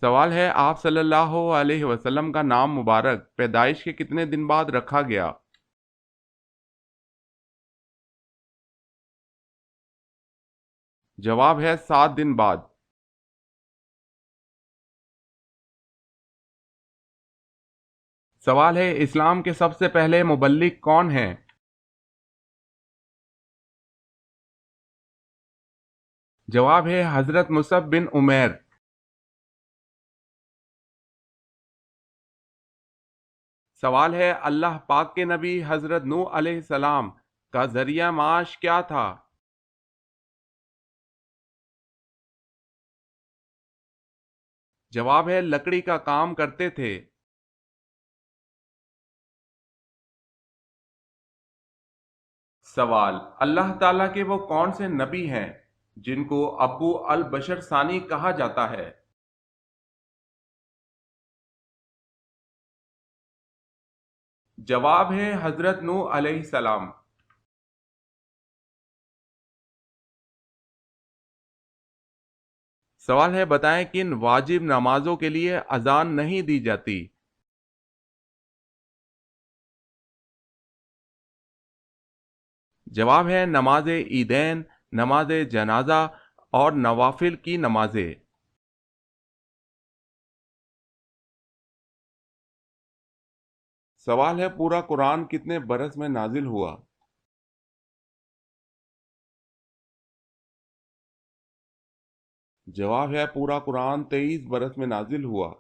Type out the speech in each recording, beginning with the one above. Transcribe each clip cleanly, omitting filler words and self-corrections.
سوال ہے آپ صلی اللہ علیہ وسلم کا نام مبارک پیدائش کے کتنے دن بعد رکھا گیا؟ جواب ہے 7 دن بعد۔ سوال ہے اسلام کے سب سے پہلے مبلغ کون ہیں؟ جواب ہے حضرت مصعب بن عمیر۔ سوال ہے اللہ پاک کے نبی حضرت نوح علیہ السلام کا ذریعہ معاش کیا تھا؟ جواب ہے لکڑی کا کام کرتے تھے۔ سوال اللہ تعالیٰ کے وہ کون سے نبی ہیں جن کو ابو البشر ثانی کہا جاتا ہے؟ جواب ہے حضرت نوح علیہ السلام۔ سوال ہے بتائیں کن واجب نمازوں کے لیے اذان نہیں دی جاتی؟ جواب ہے نماز عیدین، نماز جنازہ اور نوافل کی نمازیں۔ سوال ہے پورا قرآن کتنے برس میں نازل ہوا؟ جواب ہے پورا قرآن 23 برس میں نازل ہوا۔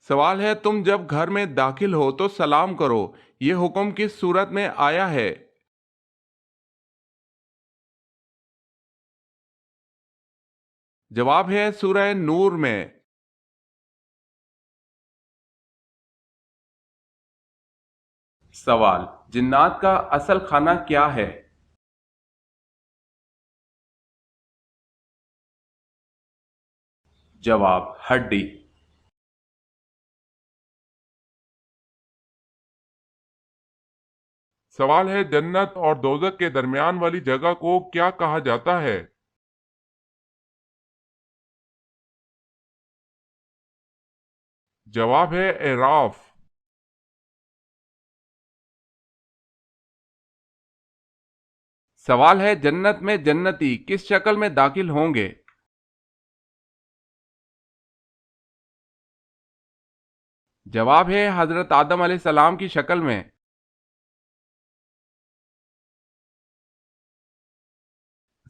سوال ہے تم جب گھر میں داخل ہو تو سلام کرو، یہ حکم کس صورت میں آیا ہے؟ جواب ہے سورہ نور میں۔ سوال جنات کا اصل کھانا کیا ہے؟ جواب ہڈی۔ سوال ہے جنت اور دوزخ کے درمیان والی جگہ کو کیا کہا جاتا ہے؟ جواب ہے اعراف۔ سوال ہے جنت میں جنتی کس شکل میں داخل ہوں گے؟ جواب ہے حضرت آدم علیہ السلام کی شکل میں۔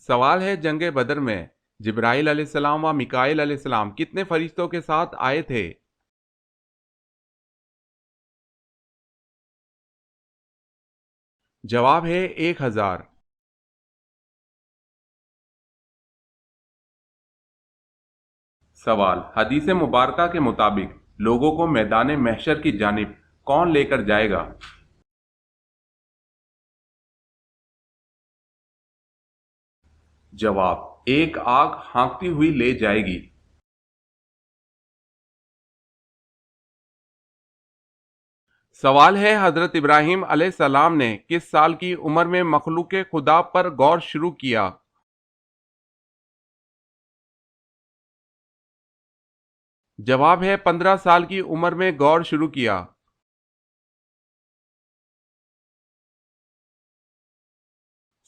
سوال ہے جنگ بدر میں جبرائیل علیہ السلام و میکائیل علیہ السلام کتنے فرشتوں کے ساتھ آئے تھے؟ جواب ہے 1000۔ سوال حدیث مبارکہ کے مطابق لوگوں کو میدان محشر کی جانب کون لے کر جائے گا؟ جواب ایک آگ ہانکتی ہوئی لے جائے گی۔ سوال ہے حضرت ابراہیم علیہ السلام نے کس سال کی عمر میں مخلوق خدا پر غور شروع کیا؟ جواب ہے 15 سال کی عمر میں غور شروع کیا۔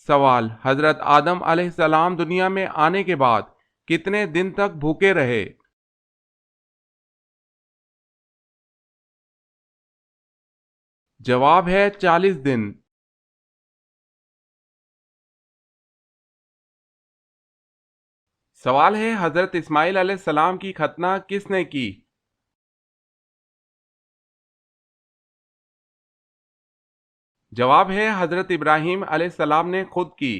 سوال حضرت آدم علیہ السلام دنیا میں آنے کے بعد کتنے دن تک بھوکے رہے؟ جواب ہے 40 دن۔ سوال ہے حضرت اسماعیل علیہ السلام کی ختنہ کس نے کی؟ جواب ہے حضرت ابراہیم علیہ السلام نے خود کی۔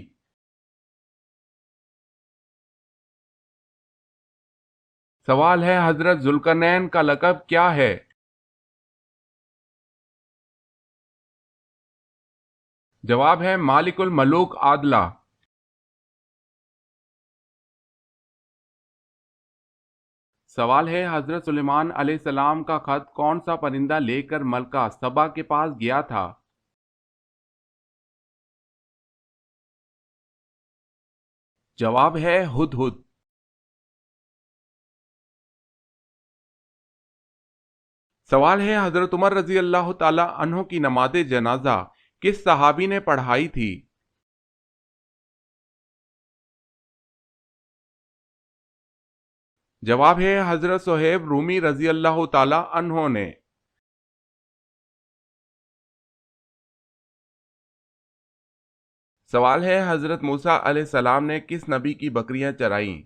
سوال ہے حضرت ذوالقرنین کا لقب کیا ہے؟ جواب ہے مالک الملوک عادلہ۔ سوال ہے حضرت سلیمان علیہ السلام کا خط کون سا پرندہ لے کر ملکہ سبا کے پاس گیا تھا؟ جواب ہے ہدہد۔ سوال ہے حضرت عمر رضی اللہ تعالی عنہ کی نماز جنازہ کس صحابی نے پڑھائی تھی؟ جواب ہے حضرت صہیب رومی رضی اللہ تعالی عنہ نے۔ سوال ہے حضرت موسیٰ علیہ السلام نے کس نبی کی بکریاں چرائیں؟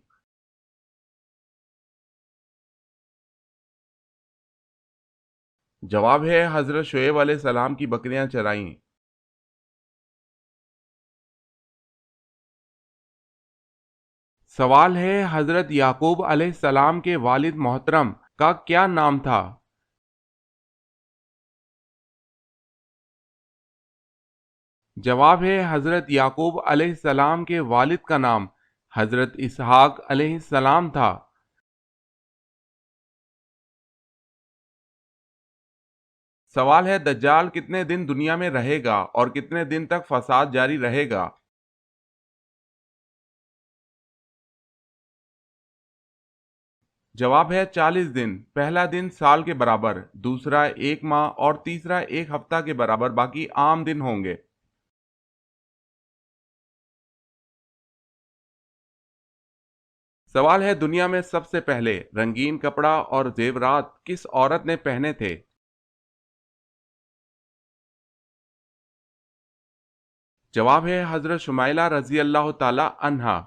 جواب ہے حضرت شعیب علیہ السلام کی بکریاں چرائیں۔ سوال ہے حضرت یعقوب علیہ السلام کے والد محترم کا کیا نام تھا؟ جواب ہے حضرت یعقوب علیہ السلام کے والد کا نام حضرت اسحاق علیہ السلام تھا۔ سوال ہے دجال کتنے دن دنیا میں رہے گا اور کتنے دن تک فساد جاری رہے گا؟ جواب ہے 40 دن، پہلا دن سال کے برابر، دوسرا 1 ماہ اور تیسرا 1 ہفتہ کے برابر، باقی عام دن ہوں گے۔ سوال ہے دنیا میں سب سے پہلے رنگین کپڑا اور زیورات کس عورت نے پہنے تھے؟ جواب ہے حضرت شمائلہ رضی اللہ تعالی عنہا۔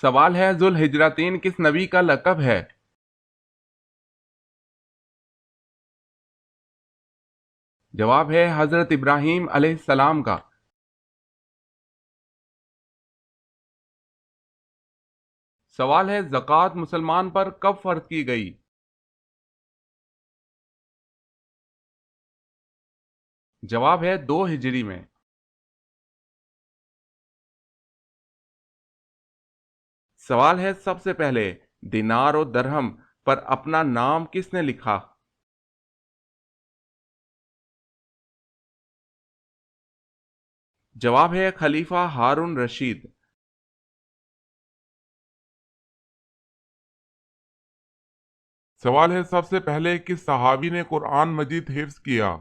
سوال ہے ذوالحجرتین کس نبی کا لقب ہے؟ جواب ہے حضرت ابراہیم علیہ السلام کا۔ سوال ہے زکوٰۃ مسلمان پر کب فرض کی گئی؟ جواب ہے 2 ہجری میں۔ سوال ہے سب سے پہلے دینار و درہم پر اپنا نام کس نے لکھا؟ جواب ہے خلیفہ ہارون رشید۔ سوال ہے سب سے پہلے کس صحابی نے قرآن مجید حفظ کیا؟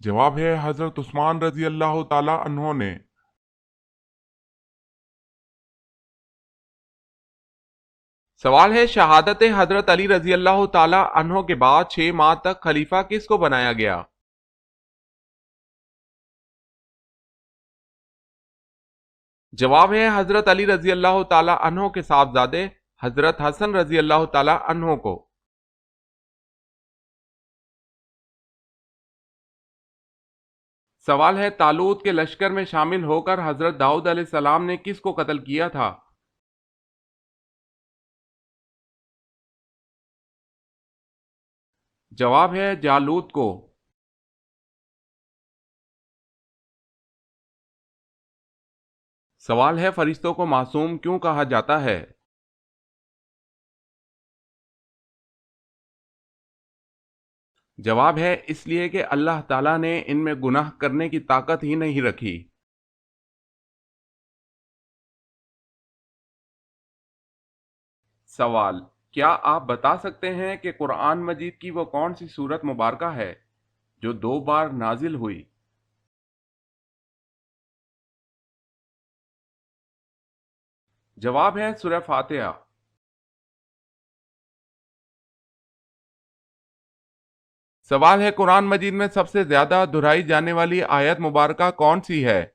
جواب ہے حضرت عثمان رضی اللہ تعالی عنہ نے۔ سوال ہے شہادت حضرت علی رضی اللہ تعالی عنہ کے بعد 6 ماہ تک خلیفہ کس کو بنایا گیا؟ جواب ہے حضرت علی رضی اللہ تعالی عنہ کے صاحبزادے حضرت حسن رضی اللہ تعالی عنہ کو۔ سوال ہے طالوت کے لشکر میں شامل ہو کر حضرت داؤد علیہ السلام نے کس کو قتل کیا تھا؟ جواب ہے جالوت کو۔ سوال ہے فرشتوں کو معصوم کیوں کہا جاتا ہے؟ جواب ہے اس لیے کہ اللہ تعالیٰ نے ان میں گناہ کرنے کی طاقت ہی نہیں رکھی۔ سوال کیا آپ بتا سکتے ہیں کہ قرآن مجید کی وہ کون سی سورت مبارکہ ہے جو 2 بار نازل ہوئی؟ جواب ہے سورہ فاتحہ۔ سوال ہے قرآن مجید میں سب سے زیادہ دہرائی جانے والی آیت مبارکہ کون سی ہے؟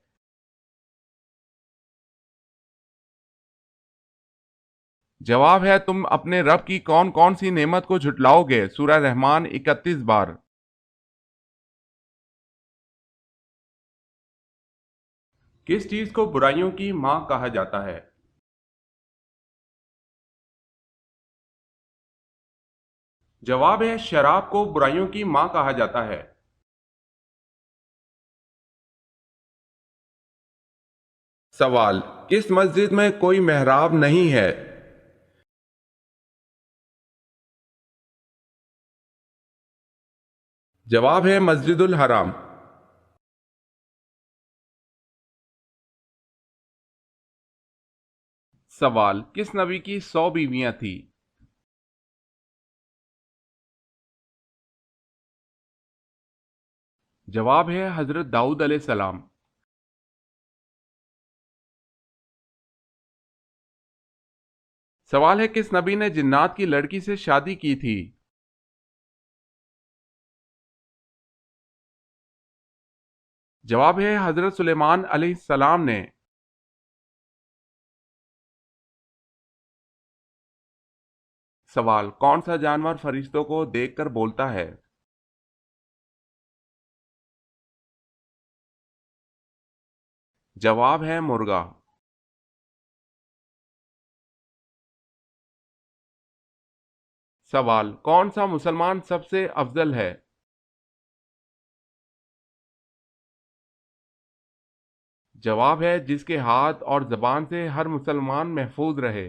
جواب ہے تم اپنے رب کی کون کون سی نعمت کو جھٹلاؤ گے، سورہ رحمان 31 بار۔ کس چیز کو برائیوں کی ماں کہا جاتا ہے؟ جواب ہے شراب کو برائیوں کی ماں کہا جاتا ہے۔ سوال کس مسجد میں کوئی محراب نہیں ہے؟ جواب ہے مسجد الحرام۔ سوال، کس نبی کی 100 بیویاں تھیں؟ جواب ہے حضرت داؤد علیہ السلام۔ سوال ہے، کس نبی نے جنات کی لڑکی سے شادی کی تھی؟ جواب ہے حضرت سلیمان علیہ السلام نے۔ سوال، کون سا جانور فرشتوں کو دیکھ کر بولتا ہے؟ جواب ہے مرغا۔ سوال، کون سا مسلمان سب سے افضل ہے؟ جواب ہے جس کے ہاتھ اور زبان سے ہر مسلمان محفوظ رہے۔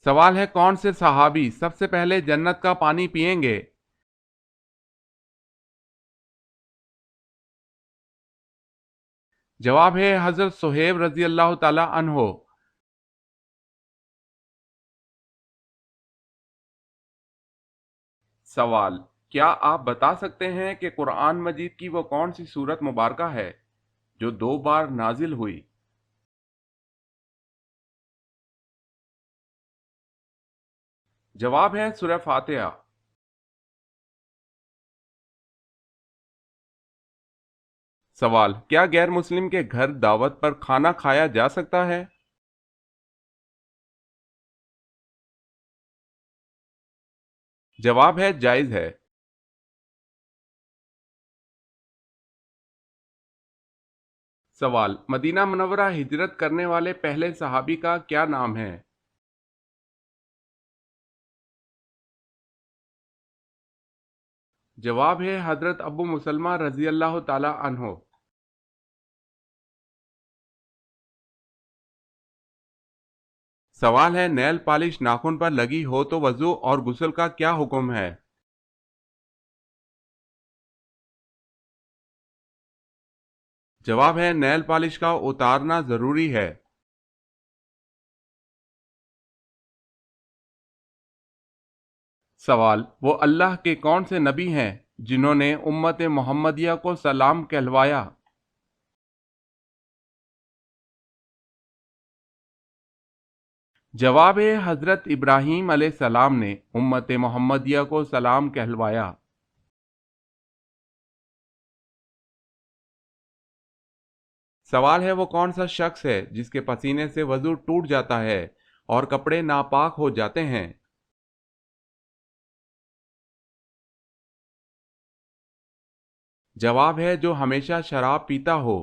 سوال ہے، کون سے صحابی سب سے پہلے جنت کا پانی پئیں گے؟ جواب ہے حضرت صہیب رضی اللہ تعالی عنہ۔ سوال، کیا آپ بتا سکتے ہیں کہ قرآن مجید کی وہ کون سی سورت مبارکہ ہے جو 2 بار نازل ہوئی؟ جواب ہے سورہ فاتحہ۔ سوال، کیا غیر مسلم کے گھر دعوت پر کھانا کھایا جا سکتا ہے؟ جواب ہے جائز ہے۔ سوال، مدینہ منورہ ہجرت کرنے والے پہلے صحابی کا کیا نام ہے؟ جواب ہے حضرت ابو مسلمہ رضی اللہ تعالی عنہ۔ سوال ہے، نیل پالش ناخن پر لگی ہو تو وضو اور غسل کا کیا حکم ہے؟ جواب ہے نیل پالش کا اتارنا ضروری ہے۔ سوال، وہ اللہ کے کون سے نبی ہیں جنہوں نے امت محمدیہ کو سلام کہلوایا؟ جواب ہے حضرت ابراہیم علیہ السلام نے امت محمدیہ کو سلام کہلوایا۔ سوال ہے، وہ کون سا شخص ہے جس کے پسینے سے وضو ٹوٹ جاتا ہے اور کپڑے ناپاک ہو جاتے ہیں؟ جواب ہے جو ہمیشہ شراب پیتا ہو۔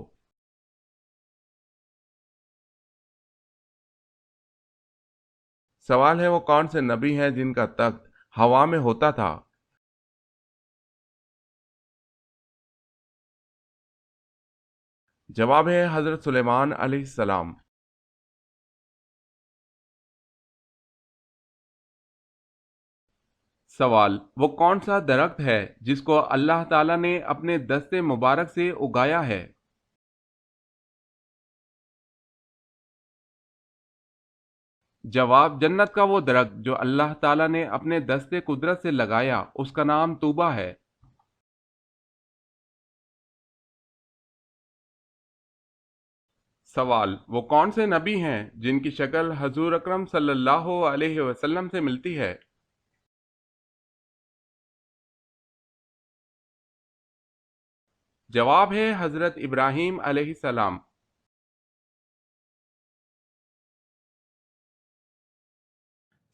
سوال ہے، وہ کون سے نبی ہیں جن کا تخت ہوا میں ہوتا تھا؟ جواب ہے حضرت سلیمان علیہ السلام۔ سوال، وہ کون سا درخت ہے جس کو اللہ تعالیٰ نے اپنے دست مبارک سے اگایا ہے؟ جواب، جنت کا وہ درخت جو اللہ تعالیٰ نے اپنے دست قدرت سے لگایا، اس کا نام طوبہ ہے۔ سوال، وہ کون سے نبی ہیں جن کی شکل حضور اکرم صلی اللہ علیہ وسلم سے ملتی ہے؟ جواب ہے حضرت ابراہیم علیہ السلام۔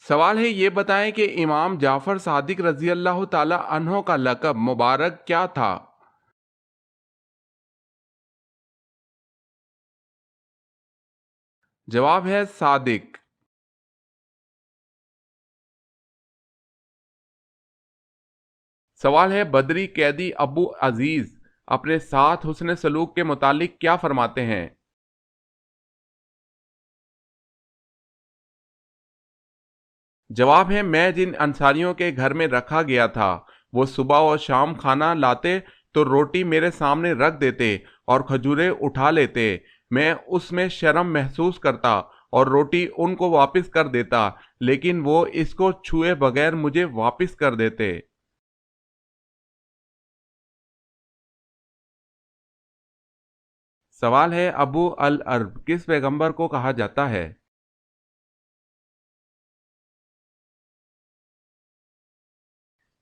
سوال ہے، یہ بتائیں کہ امام جعفر صادق رضی اللہ تعالی عنہ کا لقب مبارک کیا تھا؟ جواب ہے صادق۔ سوال ہے، بدری قیدی ابو عزیز اپنے ساتھ حسن سلوک کے متعلق کیا فرماتے ہیں؟ جواب ہے میں جن انصاریوں کے گھر میں رکھا گیا تھا وہ صبح اور شام کھانا لاتے تو روٹی میرے سامنے رکھ دیتے اور کھجوریں اٹھا لیتے، میں اس میں شرم محسوس کرتا اور روٹی ان کو واپس کر دیتا، لیکن وہ اس کو چھوئے بغیر مجھے واپس کر دیتے۔ سوال ہے ابو العرب کس پیغمبر کو کہا جاتا ہے؟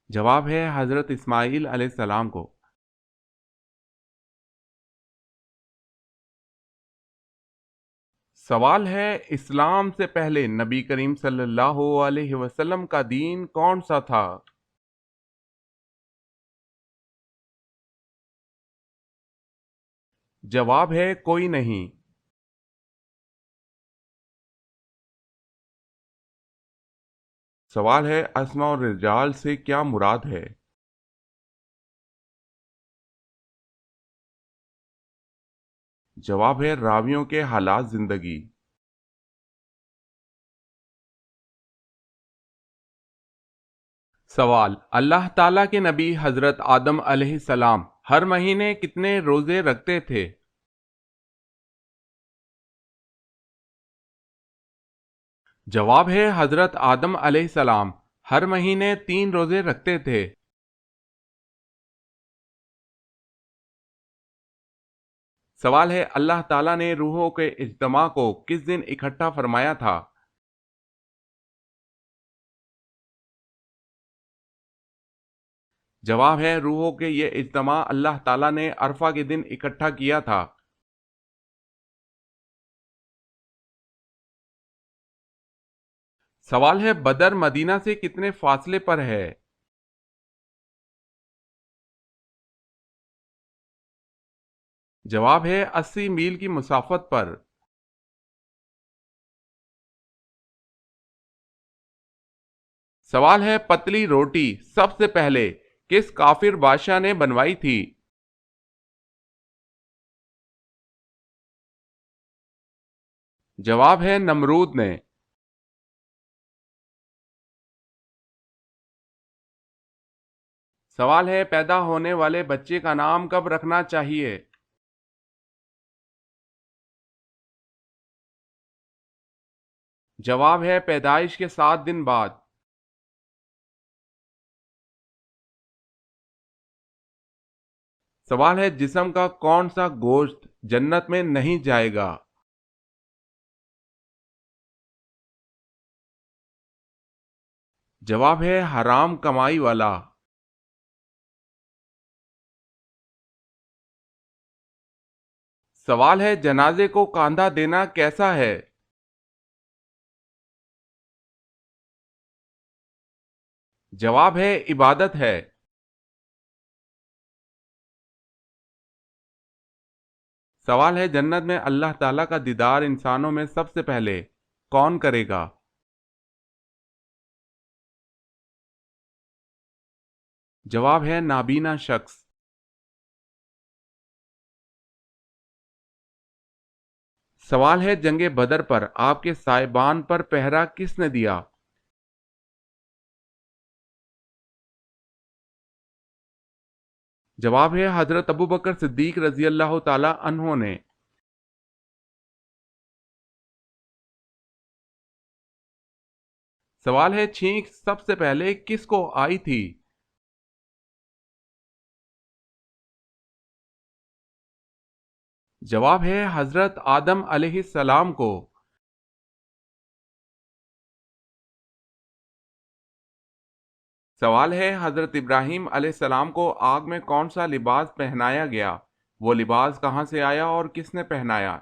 جواب ہے حضرت اسماعیل علیہ السلام کو۔ سوال ہے اسلام سے پہلے نبی کریم صلی اللہ علیہ وسلم کا دین کون سا تھا؟ جواب ہے کوئی نہیں۔ سوال ہے اسماء الرجال سے کیا مراد ہے؟ جواب ہے راویوں کے حالات زندگی۔ سوال اللہ تعالیٰ کے نبی حضرت آدم علیہ السلام ہر مہینے کتنے روزے رکھتے تھے؟ جواب ہے حضرت آدم علیہ السلام ہر مہینے 3 روزے رکھتے تھے۔ سوال ہے اللہ تعالیٰ نے روحوں کے اجتماع کو کس دن اکٹھا فرمایا تھا؟ جواب ہے روحوں کے یہ اجتماع اللہ تعالیٰ نے عرفہ کے دن اکٹھا کیا تھا۔ سوال ہے بدر مدینہ سے کتنے فاصلے پر ہے؟ جواب ہے 80 میل کی مسافت پر۔ سوال ہے پتلی روٹی سب سے پہلے کس کافر بادشاہ نے بنوائی تھی؟ جواب ہے نمرود نے۔ سوال ہے پیدا ہونے والے بچے کا نام کب رکھنا چاہیے؟ جواب ہے پیدائش کے 7 دن بعد۔ سوال ہے جسم کا کون سا گوشت جنت میں نہیں جائے گا؟ جواب ہے حرام کمائی والا۔ سوال ہے جنازے کو کاندھا دینا کیسا ہے؟ جواب ہے عبادت ہے۔ سوال ہے جنت میں اللہ تعالیٰ کا دیدار انسانوں میں سب سے پہلے کون کرے گا؟ جواب ہے نابینا شخص۔ سوال ہے جنگ بدر پر آپ کے صاحبان پر پہرا کس نے دیا؟ جواب ہے حضرت ابوبکر صدیق رضی اللہ تعالی عنہ نے۔ سوال ہے چھینک سب سے پہلے کس کو آئی تھی؟ جواب ہے حضرت آدم علیہ السلام کو۔ سوال ہے حضرت ابراہیم علیہ السلام کو آگ میں کون سا لباس پہنایا گیا؟ وہ لباس کہاں سے آیا اور کس نے پہنایا؟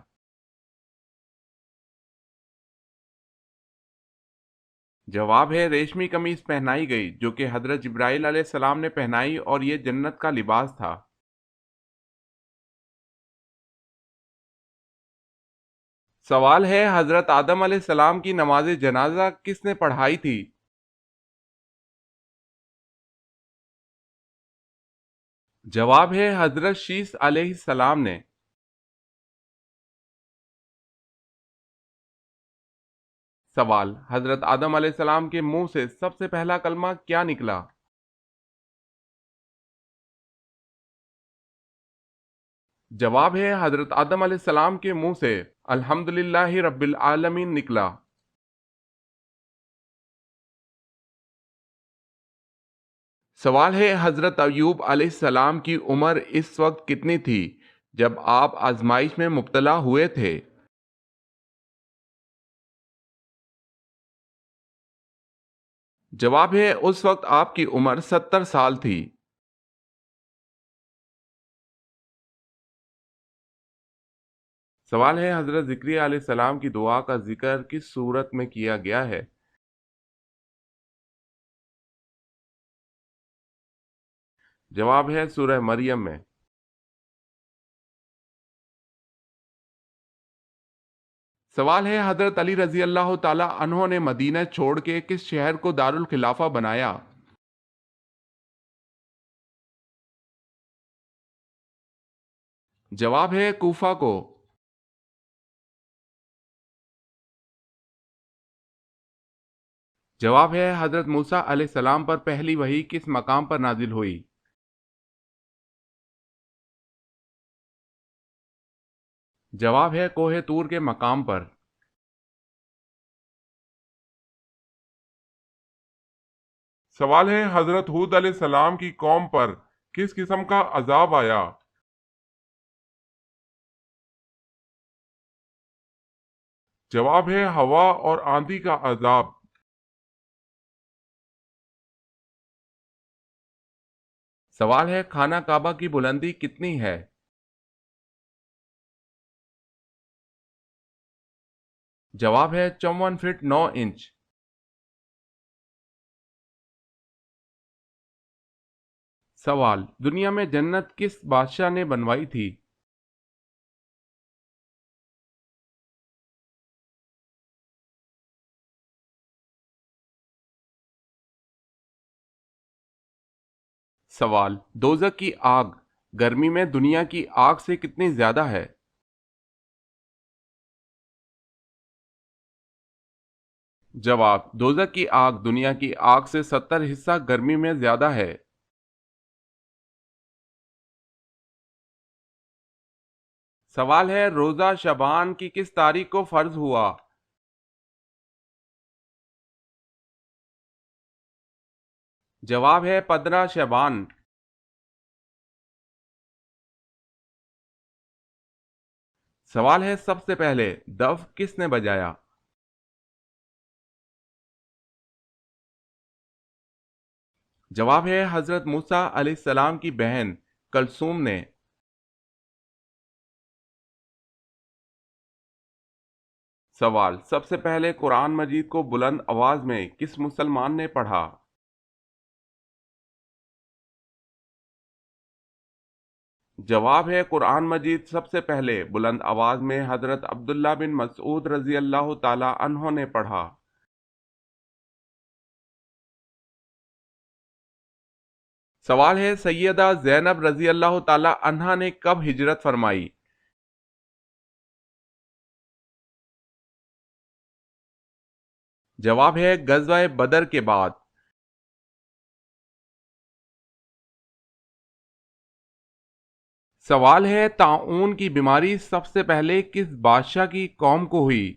جواب ہے ریشمی قمیص پہنائی گئی جو کہ حضرت جبرائیل علیہ السلام نے پہنائی اور یہ جنت کا لباس تھا۔ سوال ہے حضرت آدم علیہ السلام کی نماز جنازہ کس نے پڑھائی تھی؟ جواب ہے حضرت شیس علیہ السلام نے۔ سوال: حضرت آدم علیہ السلام کے منہ سے سب سے پہلا کلمہ کیا نکلا؟ جواب ہے حضرت آدم علیہ السلام کے منہ سے الحمدللہ رب العالمین نکلا۔ سوال ہے حضرت ایوب علیہ السلام کی عمر اس وقت کتنی تھی جب آپ آزمائش میں مبتلا ہوئے تھے؟ جواب ہے اس وقت آپ کی عمر 70 سال تھی۔ سوال ہے حضرت زکریا علیہ السلام کی دعا کا ذکر کس صورت میں کیا گیا ہے؟ جواب ہے سورہ مریم میں۔ سوال ہے حضرت علی رضی اللہ تعالی عنہ نے مدینہ چھوڑ کے کس شہر کو دارالخلافہ بنایا؟ جواب ہے کوفہ کو۔ جواب ہے حضرت موسیٰ علیہ السلام پر پہلی وحی کس مقام پر نازل ہوئی؟ جواب ہے کوہ طور کے مقام پر۔ سوال ہے حضرت ہود علیہ السلام کی قوم پر کس قسم کا عذاب آیا؟ جواب ہے ہوا اور آندھی کا عذاب۔ سوال ہے خانہ کعبہ کی بلندی کتنی ہے؟ جواب ہے 54 فٹ 9 انچ۔ سوال: دنیا میں جنت کس بادشاہ نے بنوائی تھی؟ سوال: دوزخ کی آگ گرمی میں دنیا کی آگ سے کتنی زیادہ ہے؟ جواب: دوزخ کی آگ دنیا کی آگ سے 70 حصہ گرمی میں زیادہ ہے۔ سوال ہے روزہ شعبان کی کس تاریخ کو فرض ہوا؟ جواب ہے 15 شعبان۔ سوال ہے سب سے پہلے دف کس نے بجایا؟ جواب ہے حضرت موسیٰ علیہ السلام کی بہن کلثوم نے۔ سوال: سب سے پہلے قرآن مجید کو بلند آواز میں کس مسلمان نے پڑھا؟ جواب ہے قرآن مجید سب سے پہلے بلند آواز میں حضرت عبداللہ بن مسعود رضی اللہ تعالی عنہ نے پڑھا۔ سوال ہے سیدہ زینب رضی اللہ تعالی عنہا نے کب ہجرت فرمائی؟ جواب ہے غزوہ بدر کے بعد۔ سوال ہے طاعون کی بیماری سب سے پہلے کس بادشاہ کی قوم کو ہوئی؟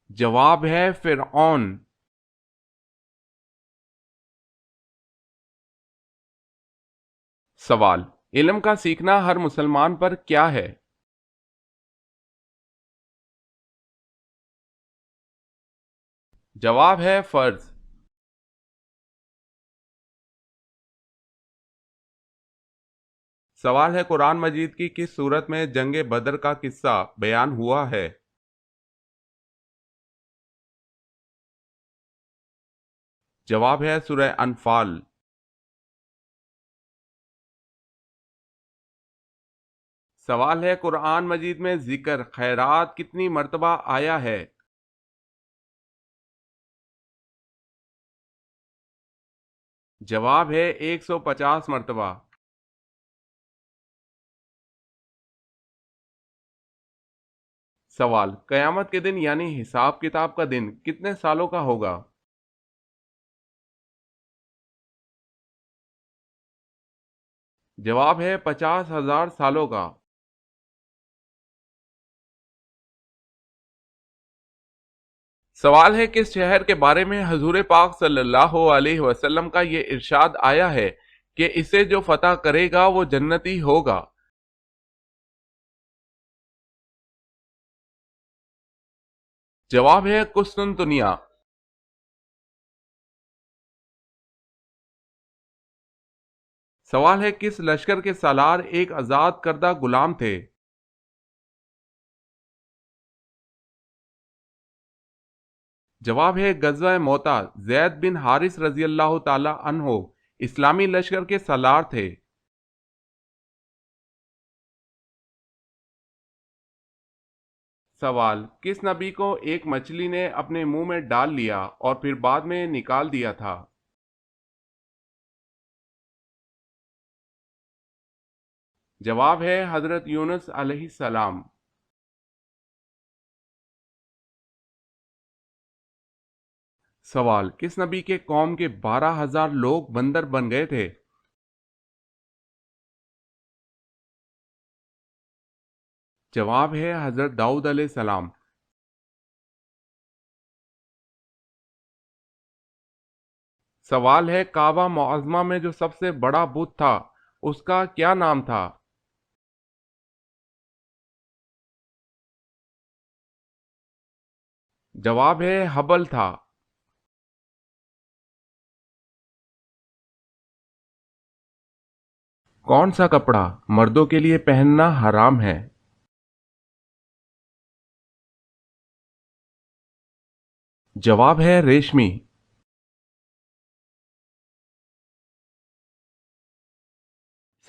جواب ہے فرعون۔ سوال: علم کا سیکھنا ہر مسلمان پر کیا ہے؟ جواب ہے فرض۔ سوال ہے قرآن مجید کی کس سورت میں جنگ بدر کا قصہ بیان ہوا ہے؟ جواب ہے سورہ انفال۔ سوال ہے قرآن مجید میں ذکر خیرات کتنی مرتبہ آیا ہے؟ جواب ہے 150 مرتبہ۔ سوال: قیامت کے دن یعنی حساب کتاب کا دن کتنے سالوں کا ہوگا؟ جواب ہے 50,000 سالوں کا۔ سوال ہے: کس شہر کے بارے میں حضور پاک صلی اللہ علیہ وسلم کا یہ ارشاد آیا ہے کہ اسے جو فتح کرے گا وہ جنتی ہوگا؟ جواب ہے قسطنطنیہ۔ سوال ہے: کس لشکر کے سالار ایک آزاد کردہ غلام تھے؟ جواب ہے غزوہ موتا۔ زید بن حارث رضی اللہ تعالی عنہ اسلامی لشکر کے سالار تھے۔ سوال: کس نبی کو ایک مچھلی نے اپنے منہ میں ڈال لیا اور پھر بعد میں نکال دیا تھا؟ جواب ہے حضرت یونس علیہ السلام۔ سوال: کس نبی کے قوم کے 12,000 لوگ بندر بن گئے تھے؟ جواب ہے حضرت داؤد علیہ السلام۔ سوال ہے: کعبہ معظمہ میں جو سب سے بڑا بت تھا اس کا کیا نام تھا؟ جواب ہے حبل تھا۔ کون سا کپڑا مردوں کے لیے پہننا حرام ہے؟ جواب ہے ریشمی۔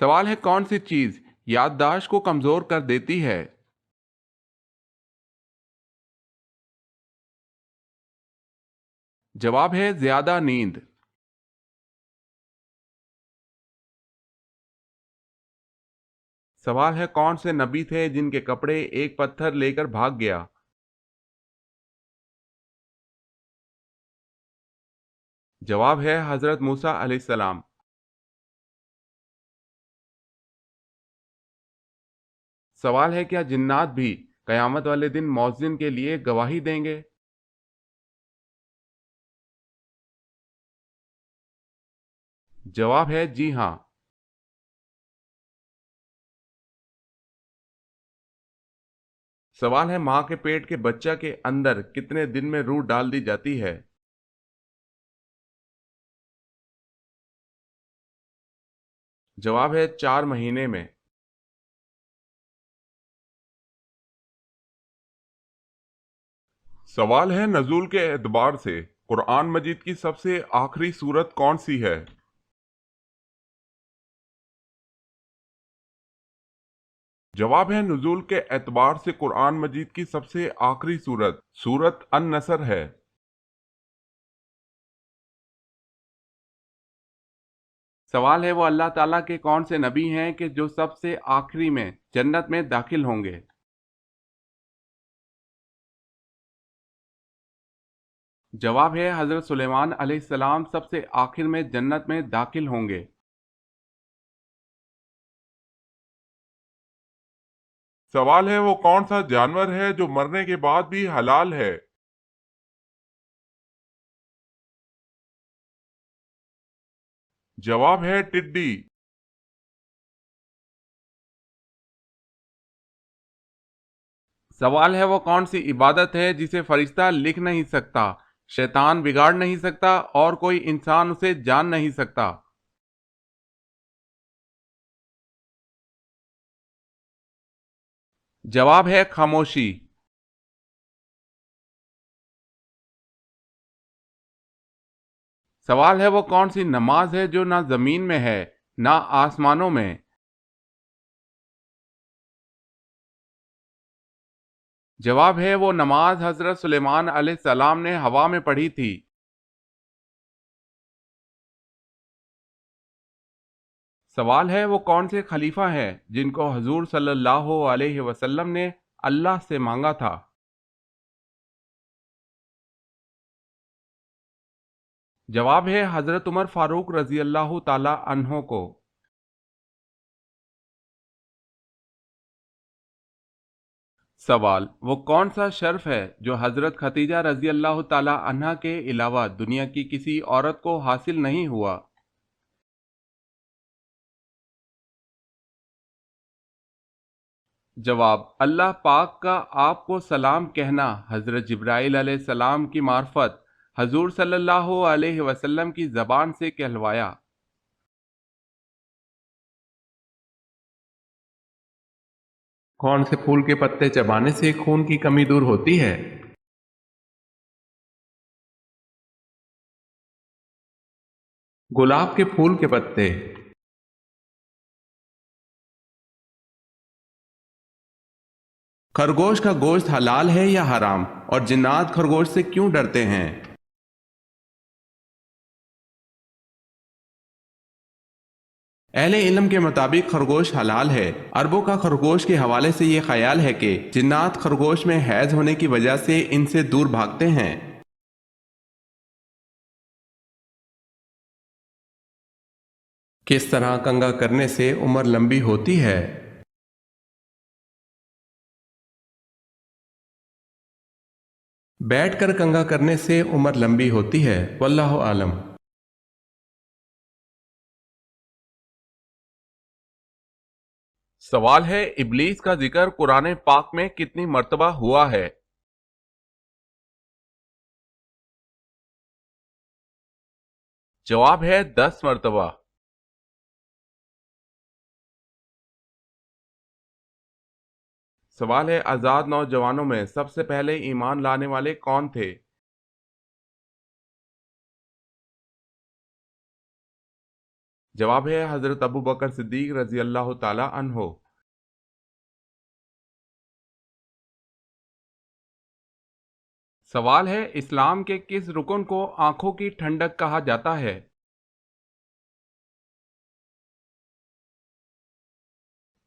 سوال ہے: کون سی چیز یادداشت کو کمزور کر دیتی ہے؟ جواب ہے زیادہ نیند۔ سوال ہے: کون سے نبی تھے جن کے کپڑے ایک پتھر لے کر بھاگ گیا؟ جواب ہے حضرت موسیٰ علیہ السلام۔ سوال ہے: کیا جنات بھی قیامت والے دن مؤذن کے لیے گواہی دیں گے؟ جواب ہے جی ہاں۔ سوال ہے: ماں کے پیٹ کے بچہ کے اندر کتنے دن میں روح ڈال دی جاتی ہے؟ جواب ہے 4 مہینے میں۔ سوال ہے نزول کے اعتبار سے قرآن مجید کی سب سے آخری سورت کون سی ہے؟ جواب ہے نزول کے اعتبار سے قرآن مجید کی سب سے آخری سورت سورت النصر ہے۔ سوال ہے: وہ اللہ تعالیٰ کے کون سے نبی ہیں کہ جو سب سے آخری میں جنت میں داخل ہوں گے؟ جواب ہے حضرت سلیمان علیہ السلام سب سے آخر میں جنت میں داخل ہوں گے۔ سوال ہے وہ کون سا جانور ہے جو مرنے کے بعد بھی حلال ہے؟ جواب ہے ٹڈی۔ سوال ہے: وہ کون سی عبادت ہے جسے فرشتہ لکھ نہیں سکتا، شیطان بگاڑ نہیں سکتا اور کوئی انسان اسے جان نہیں سکتا؟ جواب ہے خاموشی۔ سوال ہے: وہ کون سی نماز ہے جو نہ زمین میں ہے نہ آسمانوں میں؟ جواب ہے وہ نماز حضرت سلیمان علیہ السلام نے ہوا میں پڑھی تھی۔ سوال ہے: وہ کون سے خلیفہ ہیں جن کو حضور صلی اللہ علیہ وسلم نے اللہ سے مانگا تھا؟ جواب ہے حضرت عمر فاروق رضی اللہ تعالی عنہ کو۔ سوال: وہ کون سا شرف ہے جو حضرت ختیجہ رضی اللہ تعالی عنہا کے علاوہ دنیا کی کسی عورت کو حاصل نہیں ہوا؟ جواب: اللہ پاک کا آپ کو سلام کہنا حضرت جبرائیل علیہ السلام کی معرفت حضور صلی اللہ علیہ وسلم کی زبان سے کہلوایا۔ کون سے پھول کے پتے چبانے سے خون کی کمی دور ہوتی ہے؟ گلاب کے پھول کے پتے۔ خرگوش کا گوشت حلال ہے یا حرام، اور جنات خرگوش سے کیوں ڈرتے ہیں؟ اہل علم کے مطابق خرگوش حلال ہے۔ عربوں کا خرگوش کے حوالے سے یہ خیال ہے کہ جنات خرگوش میں حیض ہونے کی وجہ سے ان سے دور بھاگتے ہیں۔ کس طرح کنگھا کرنے سے عمر لمبی ہوتی ہے؟ بیٹھ کر کنگھا کرنے سے عمر لمبی ہوتی ہے، واللہ عالم۔ سوال ہے: ابلیس کا ذکر قرآن پاک میں کتنی مرتبہ ہوا ہے؟ جواب ہے 10 مرتبہ۔ سوال ہے: آزاد نوجوانوں میں سب سے پہلے ایمان لانے والے کون تھے؟ جواب ہے حضرت ابو بکر صدیق رضی اللہ تعالی عنہ۔ سوال ہے: اسلام کے کس رکن کو آنکھوں کی ٹھنڈک کہا جاتا ہے؟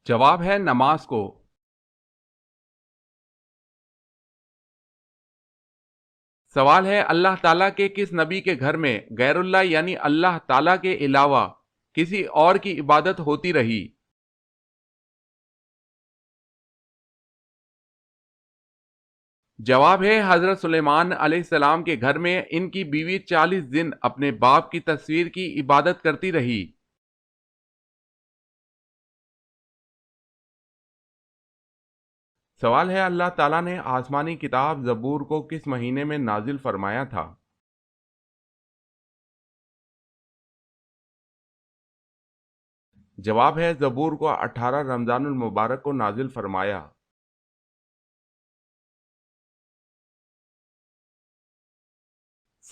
جواب ہے نماز کو۔ سوال ہے: اللہ تعالیٰ کے کس نبی کے گھر میں غیر اللہ یعنی اللہ تعالیٰ کے علاوہ کسی اور کی عبادت ہوتی رہی؟ جواب ہے حضرت سلیمان علیہ السلام کے گھر میں ان کی بیوی 40 دن اپنے باپ کی تصویر کی عبادت کرتی رہی۔ سوال ہے: اللہ تعالیٰ نے آسمانی کتاب زبور کو کس مہینے میں نازل فرمایا تھا؟ جواب ہے زبور کو 18 رمضان المبارک کو نازل فرمایا۔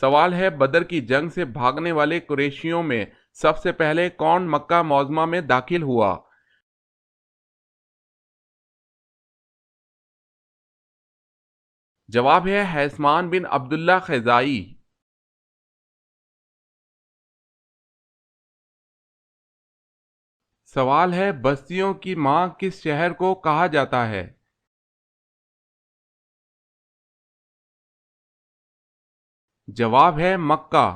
سوال ہے: بدر کی جنگ سے بھاگنے والے قریشیوں میں سب سے پہلے کون مکہ معظمہ میں داخل ہوا؟ جواب ہے حیثمان بن عبداللہ خزائی۔ سوال ہے: بستیوں کی ماں کس شہر کو کہا جاتا ہے؟ جواب ہے مکہ۔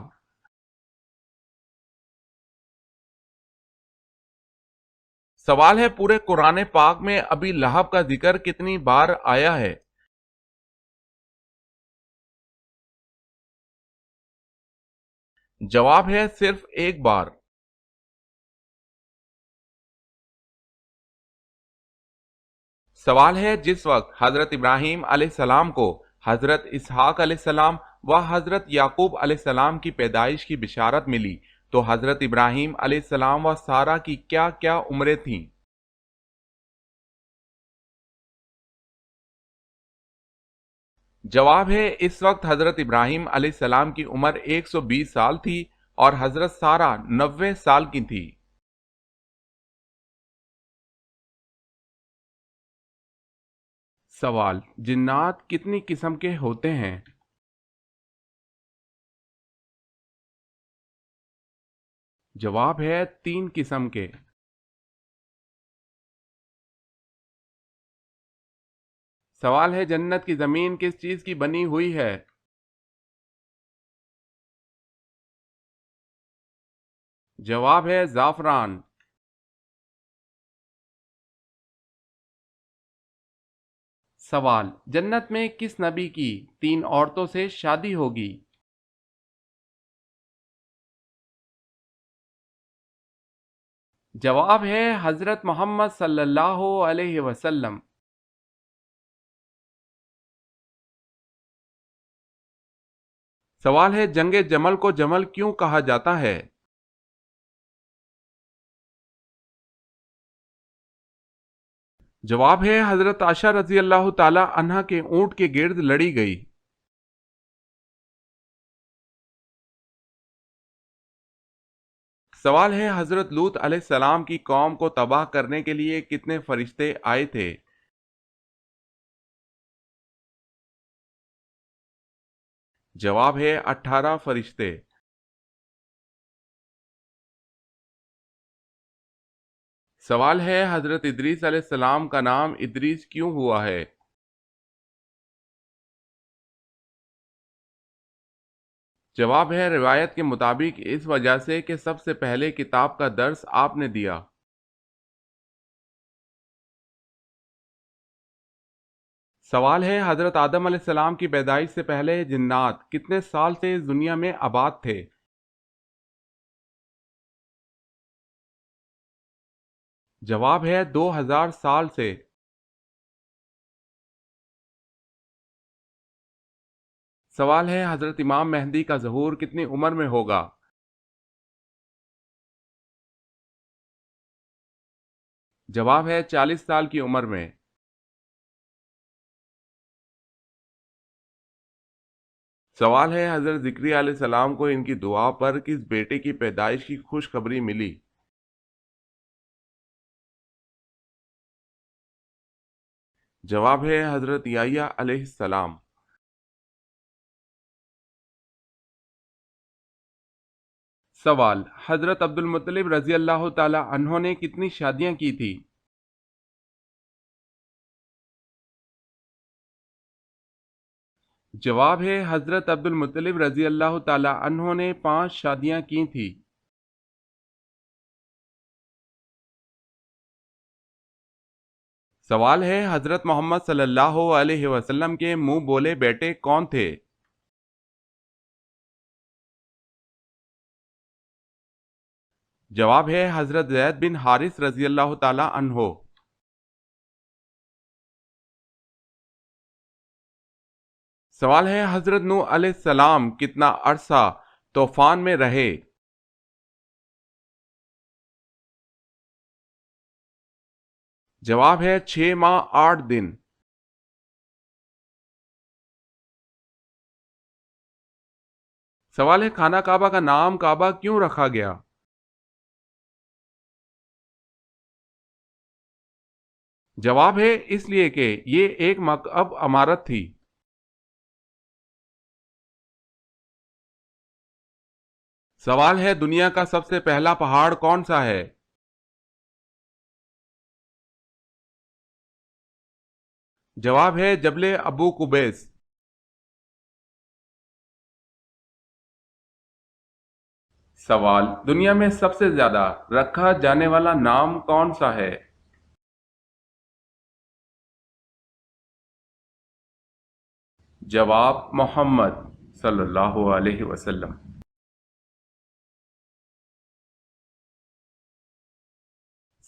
سوال ہے: پورے قرآن پاک میں ابی لہب کا ذکر کتنی بار آیا ہے؟ جواب ہے صرف ایک بار۔ سوال ہے: جس وقت حضرت ابراہیم علیہ السلام کو حضرت اسحاق علیہ السلام و حضرت یعقوب علیہ السلام کی پیدائش کی بشارت ملی تو حضرت ابراہیم علیہ السلام و سارہ کی کیا کیا عمریں تھیں؟ جواب ہے اس وقت حضرت ابراہیم علیہ السلام کی عمر 120 سال تھی اور حضرت سارہ 90 سال کی تھی۔ سوال: جنات کتنی قسم کے ہوتے ہیں؟ جواب ہے 3 قسم کے۔ سوال ہے جنت کی زمین کس چیز کی بنی ہوئی ہے؟ جواب ہے زعفران۔ سوال، جنت میں کس نبی کی 3 عورتوں سے شادی ہوگی؟ جواب ہے حضرت محمد صلی اللہ علیہ وسلم۔ سوال ہے جنگ جمل کو جمل کیوں کہا جاتا ہے؟ جواب ہے حضرت عائشہ رضی اللہ تعالی عنہا کے اونٹ کے گرد لڑی گئی۔ سوال ہے حضرت لوط علیہ السلام کی قوم کو تباہ کرنے کے لیے کتنے فرشتے آئے تھے؟ جواب ہے 18 فرشتے۔ سوال ہے حضرت ادریس علیہ السلام کا نام ادریس کیوں ہوا ہے؟ جواب ہے روایت کے مطابق اس وجہ سے کہ سب سے پہلے کتاب کا درس آپ نے دیا۔ سوال ہے حضرت آدم علیہ السلام کی پیدائش سے پہلے جنات کتنے سال سے اس دنیا میں آباد تھے؟ جواب ہے 2000 سال سے۔ سوال ہے حضرت امام مہدی کا ظہور کتنی عمر میں ہوگا؟ جواب ہے 40 سال کی عمر میں۔ سوال ہے حضرت زکریا علیہ السلام کو ان کی دعا پر کس بیٹے کی پیدائش کی خوشخبری ملی؟ جواب ہے حضرت یحییٰ علیہ السلام۔ سوال، حضرت عبد المطلب رضی اللہ تعالی عنہ نے کتنی شادیاں کی تھی؟ جواب ہے حضرت عبد المطلب رضی اللہ تعالی عنہ نے 5 شادیاں کی تھی۔ سوال ہے حضرت محمد صلی اللہ علیہ وسلم کے منہ بولے بیٹے کون تھے؟ جواب ہے حضرت زید بن حارث رضی اللہ تعالی عنہ۔ سوال ہے حضرت نوح علیہ السلام کتنا عرصہ طوفان میں رہے؟ جواب ہے 6 ماہ 8 دن۔ سوال ہے خانہ کعبہ کا نام کعبہ کیوں رکھا گیا؟ جواب ہے اس لیے کہ یہ ایک مکعب عمارت تھی۔ سوال ہے دنیا کا سب سے پہلا پہاڑ کون سا ہے؟ جواب ہے جبل ابو قبیس۔ سوال، دنیا میں سب سے زیادہ رکھا جانے والا نام کون سا ہے؟ جواب محمد صلی اللہ علیہ وسلم۔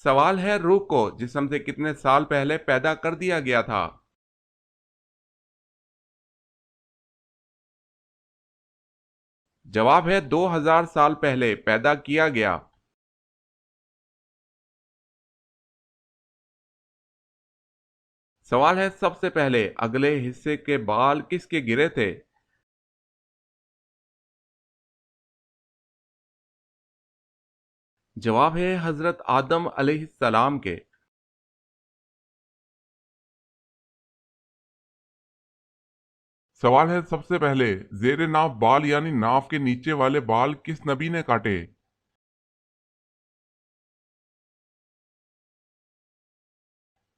سوال ہے روح کو جسم سے کتنے سال پہلے پیدا کر دیا گیا تھا؟ جواب ہے 2000 سال پہلے پیدا کیا گیا۔ سوال ہے سب سے پہلے اگلے حصے کے بال کس کے گرے تھے؟ جواب ہے حضرت آدم علیہ السلام کے۔ سوال ہے سب سے پہلے زیر ناف بال یعنی ناف کے نیچے والے بال کس نبی نے کاٹے؟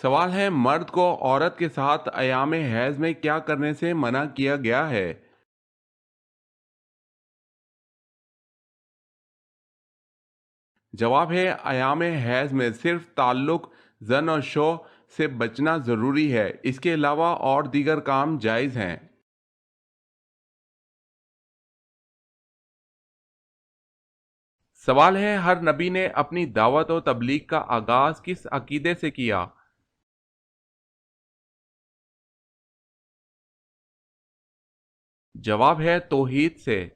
سوال ہے مرد کو عورت کے ساتھ ایام حیض میں کیا کرنے سے منع کیا گیا ہے؟ جواب ہے ایام حیض میں صرف تعلق زن اور شو سے بچنا ضروری ہے، اس کے علاوہ اور دیگر کام جائز ہیں۔ سوال ہے ہر نبی نے اپنی دعوت و تبلیغ کا آغاز کس عقیدے سے کیا؟ جواب ہے توحید سے۔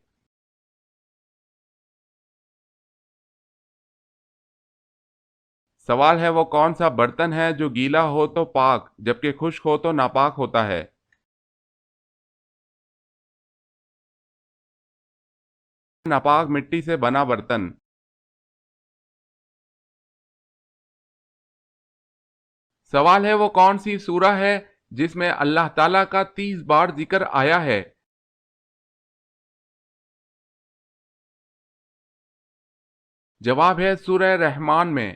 سوال ہے وہ کون سا برتن ہے جو گیلا ہو تو پاک جبکہ خشک ہو تو ناپاک ہوتا ہے؟ ناپاک مٹی سے بنا برتن۔ سوال ہے وہ کون سی سورہ ہے جس میں اللہ تعالیٰ کا 30 بار ذکر آیا ہے؟ جواب ہے سورہ رحمان میں۔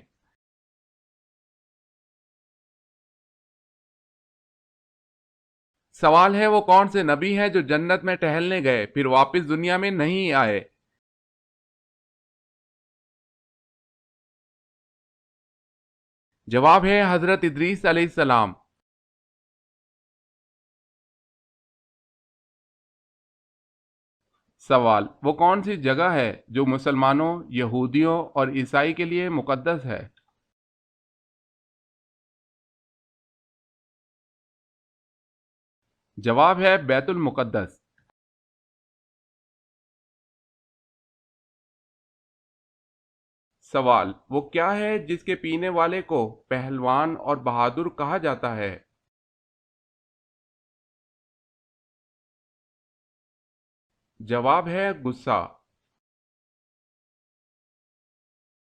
سوال ہے وہ کون سے نبی ہیں جو جنت میں ٹہلنے گئے پھر واپس دنیا میں نہیں آئے؟ جواب ہے حضرت ادریس علیہ السلام۔ سوال وہ کون سی جگہ ہے جو مسلمانوں، یہودیوں اور عیسائی کے لیے مقدس ہے؟ جواب ہے بیت المقدس۔ سوال وہ کیا ہے جس کے پینے والے کو پہلوان اور بہادر کہا جاتا ہے؟ جواب ہے غصہ۔